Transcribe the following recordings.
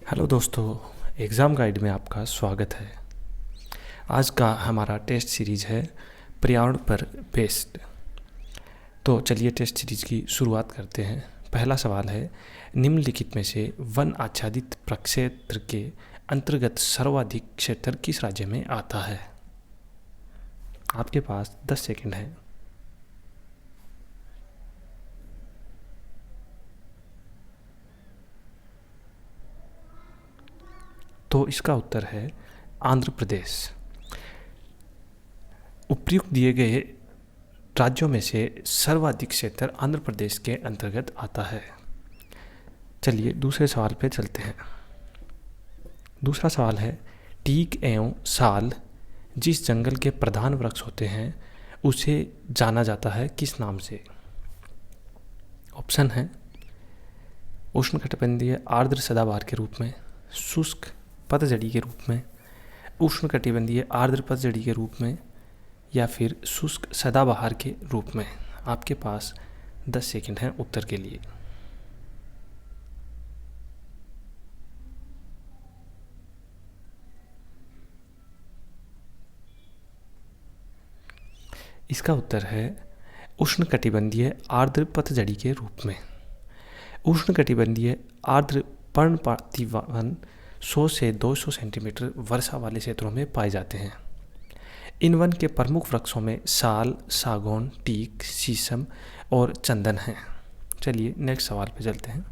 Hello दोस्तों, exam guide में आपका स्वागत है। आज का हमारा टेस्ट सीरीज़ है पर्यावरण पर बेस्ड। तो चलिए टेस्ट सीरीज़ की शुरुआत करते हैं। पहला सवाल है, निम्नलिखित में से वन आच्छादित प्रक्षेत्र के अंतर्गत सर्वाधिक क्षेत्र किस राज्य में आता है? आपके पास 10 सेकंड है। तो इसका उत्तर है आंध्र प्रदेश। उपयुक्त दिए गए राज्यों में से सर्वाधिक क्षेत्र आंध्र प्रदेश के अंतर्गत आता है। चलिए दूसरे सवाल पे चलते हैं। दूसरा सवाल है, टीक एवं साल जिस जंगल के प्रधान वृक्ष होते हैं उसे जाना जाता है किस नाम से? ऑप्शन है उष्णकटिबंधीय आर्द्र सदाबहार के रूप में, शुष्क पतझड़ी के रूप में, उष्णकटिबंधीय आर्द्र पतझड़ी के रूप में, या फिर शुष्क सदाबहार के रूप में। आपके पास 10 सेकंड हैं उत्तर के लिए। इसका उत्तर है उष्णकटिबंधीय आर्द्र पतझड़ी के रूप में। उष्णकटिबंधीय आर्द्र पर्णपाती वन 100 से 200 सेंटीमीटर वर्षा वाले क्षेत्रों में पाए जाते हैं। इन वन के प्रमुख वृक्षों में साल, सागौन, टीक, शीशम और चंदन हैं। चलिए नेक्स्ट सवाल पे चलते हैं।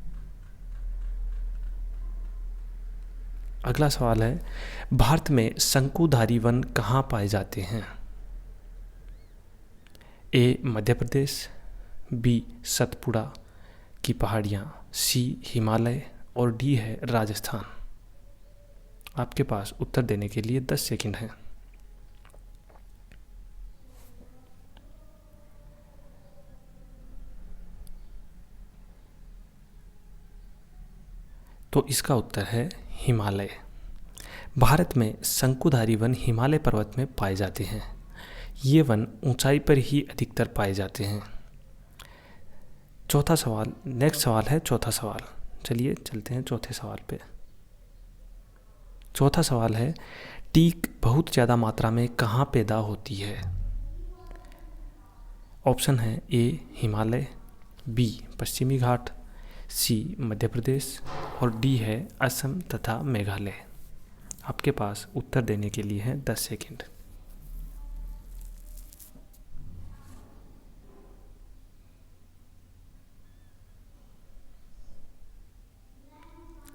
अगला सवाल है, भारत में शंकुधारी वन कहाँ पाए जाते हैं? ए मध्य प्रदेश, बी सतपुड़ा की पहाड़ियाँ, सी हिमालय और डी है राजस्थान। आपके पास उत्तर देने के लिए 10 सेकंड हैं। तो इसका उत्तर है हिमालय। भारत में शंकुधारी वन हिमालय पर्वत में पाए जाते हैं। ये वन ऊंचाई पर ही अधिकतर पाए जाते हैं। चौथा सवाल, नेक्स्ट सवाल है चौथा सवाल। चलिए चलते हैं चौथे सवाल पे। चौथा सवाल है, टीक बहुत ज़्यादा मात्रा में कहाँ पैदा होती है? ऑप्शन है ए हिमालय, बी पश्चिमी घाट, सी मध्य प्रदेश और डी है असम तथा मेघालय। आपके पास उत्तर देने के लिए है 10 सेकंड।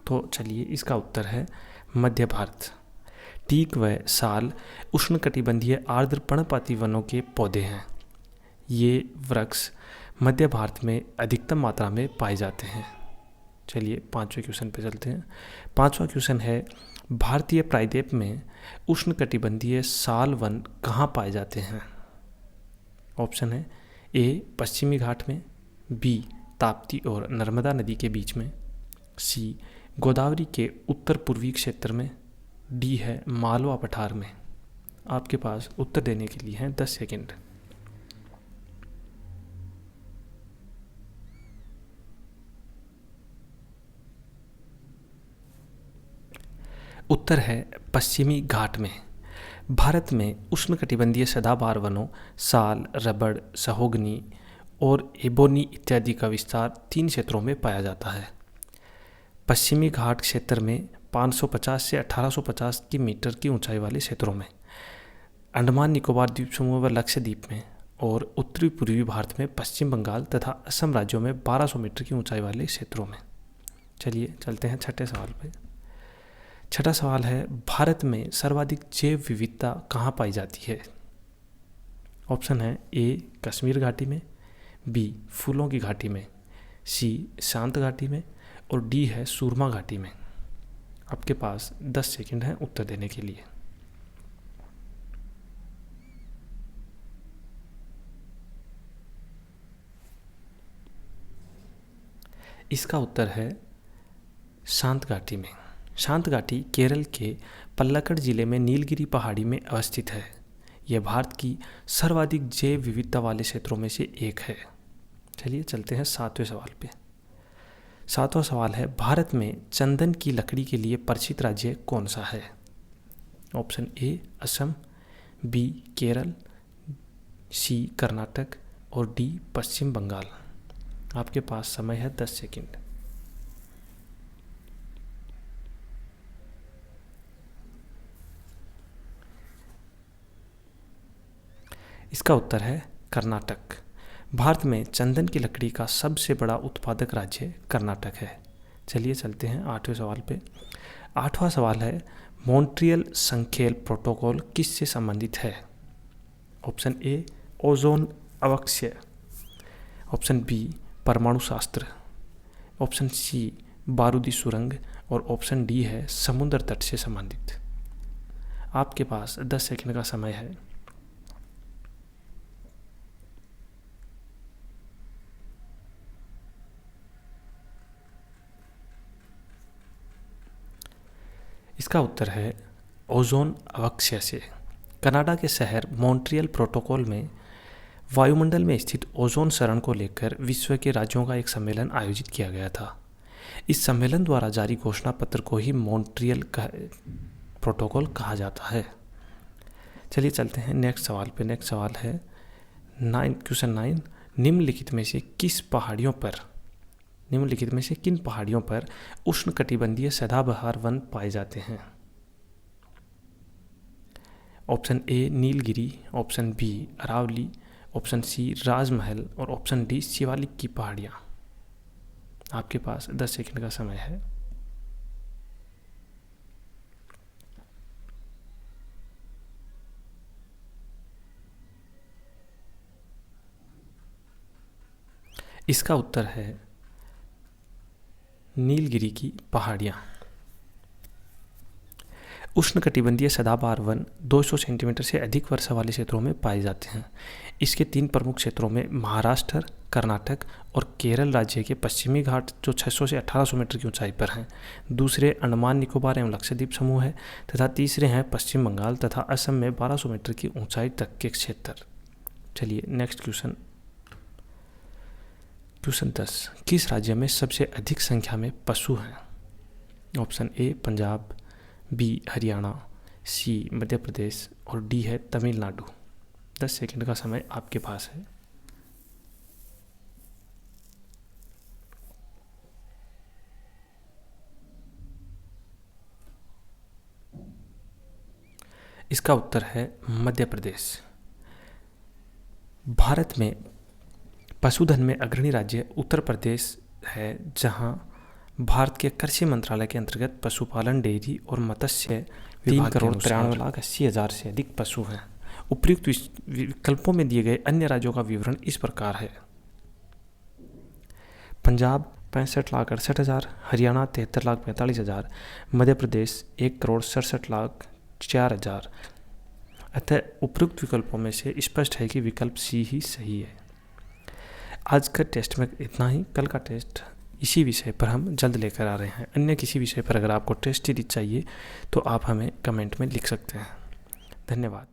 तो चलिए इसका उत्तर है मध्य भारत। टीक व साल उष्णकटिबंधीय आर्द्र पर्णपाती वनों के पौधे हैं। ये वृक्ष मध्य भारत में अधिकतम मात्रा में पाए जाते हैं। चलिए पांचवें क्वेश्चन पे चलते हैं। पांचवा क्वेश्चन है, भारतीय प्रायद्वीप में उष्णकटिबंधीय साल वन कहाँ पाए जाते हैं? ऑप्शन है ए पश्चिमी घाट में, बी ताप्ती और नर्मदा नदी के बीच में, सी गोदावरी के उत्तर पूर्वी क्षेत्र में, डी है मालवा पठार में। आपके पास उत्तर देने के लिए हैं 10 सेकंड। उत्तर है पश्चिमी घाट में। भारत में उष्णकटिबंधीय सदाबहार वनों साल, रबड़, सहोगनी और एबोनी इत्यादि का विस्तार 3 क्षेत्रों में पाया जाता है। पश्चिमी घाट क्षेत्र में 550 से 1850 की मीटर की ऊंचाई वाले क्षेत्रों में, अंडमान निकोबार द्वीप समूह व लक्षद्वीप में, और उत्तरी पूर्वी भारत में पश्चिम बंगाल तथा असम राज्यों में 1200 मीटर की ऊंचाई वाले क्षेत्रों में। चलिए चलते हैं छठे सवाल पे। छठा सवाल है, भारत में सर्वाधिक जैव विविधता कहाँ पाई जाती है? ऑप्शन है ए कश्मीर घाटी में, बी फूलों की घाटी में, सी शांत घाटी में और डी है सूरमा घाटी में। आपके पास 10 सेकंड हैं उत्तर देने के लिए। इसका उत्तर है शांत घाटी में। शांत घाटी केरल के पल्लक्कड़ जिले में नीलगिरी पहाड़ी में अवस्थित है। यह भारत की सर्वाधिक जैव विविधता वाले क्षेत्रों में से एक है। चलिए चलते हैं 7वें सवाल पे। 7वां सवाल है, भारत में चंदन की लकड़ी के लिए परिचित राज्य कौन सा है? Option A Assam, B Kerala, C Karnataka और डी पश्चिम बंगाल। आपके पास समय है 10 सेकंड। इसका उत्तर है कर्नाटक। भारत में चंदन की लकड़ी का सबसे बड़ा उत्पादक राज्य कर्नाटक है। चलिए चलते हैं 8वें सवाल पे। 8वां सवाल है, मॉन्ट्रियल संखेल प्रोटोकॉल किससे संबंधित है? ऑप्शन ए ओजोन अवक्षय, ऑप्शन बी परमाणु शास्त्र, ऑप्शन सी बारूदी सुरंग और ऑप्शन डी है समुद्र तट से संबंधित। आपके पास 10 सेकंड का समय है। इसका उत्तर है ओजोन अवक्षय से। कनाडा के शहर मॉन्ट्रियल प्रोटोकॉल में वायुमंडल में स्थित ओजोन सरण को लेकर विश्व के राज्यों का एक सम्मेलन आयोजित किया गया था। इस सम्मेलन द्वारा जारी घोषणा पत्र को ही मॉन्ट्रियल प्रोटोकॉल कहा जाता है। चलिए चलते हैं नेक्स्ट सवाल पे। नेक्स्ट सवाल है क्वेश्चन 9, निम्नलिखित में से किन पहाड़ियों पर उष्णकटिबंधीय सदाबहार वन पाए जाते हैं? Option A Nilgiri, option B Aravali, option C Rajmahal और ऑप्शन डी शिवालिक की पहाड़ियाँ। आपके पास 10 सेकंड का समय है। इसका उत्तर है नीलगिरी की पहाड़ियाँ। उष्णकटिबंधीय सदाबहार वन 200 सेंटीमीटर से अधिक वर्षा वाले क्षेत्रों में पाए जाते हैं। इसके 3 प्रमुख क्षेत्रों में महाराष्ट्र, कर्नाटक और केरल राज्य के पश्चिमी घाट जो 600 से 1800 मीटर की ऊंचाई पर हैं, दूसरे अंडमान निकोबार एवं लक्षद्वीप समूह है तथा तीसरे हैं पश्चिम बंगाल तथा असम में 1200 मीटर की ऊंचाई तक के क्षेत्र। चलिए नेक्स्ट क्वेश्चन 10, किस राज्य में सबसे अधिक संख्या में पशु हैं? Option A Punjab, B Haryana, C Madhya Pradesh और डी है तमिलनाडु। 10 सेकंड का समय आपके पास है। इसका उत्तर है मध्य प्रदेश। भारत में पशुधन में अग्रणी राज्य उत्तर प्रदेश है, जहां भारत के कृषि मंत्रालय के अंतर्गत पशुपालन, डेयरी और मत्स्य 3,93,80,000 से अधिक पशु हैं। उपयुक्त विकल्पों में दिए गए अन्य राज्यों का विवरण इस प्रकार है। पंजाब 65,68,000, हरियाणा 73,45,000, मध्य प्रदेश 1,67,04,000। अतः उपयुक्त विकल्पों में से स्पष्ट है कि विकल्प सी ही सही है। आज का टेस्ट में इतना ही। कल का टेस्ट इसी विषय पर हम जल्द लेकर आ रहे हैं। अन्य किसी विषय पर अगर आपको टेस्ट सीरीज चाहिए तो आप हमें कमेंट में लिख सकते हैं। धन्यवाद।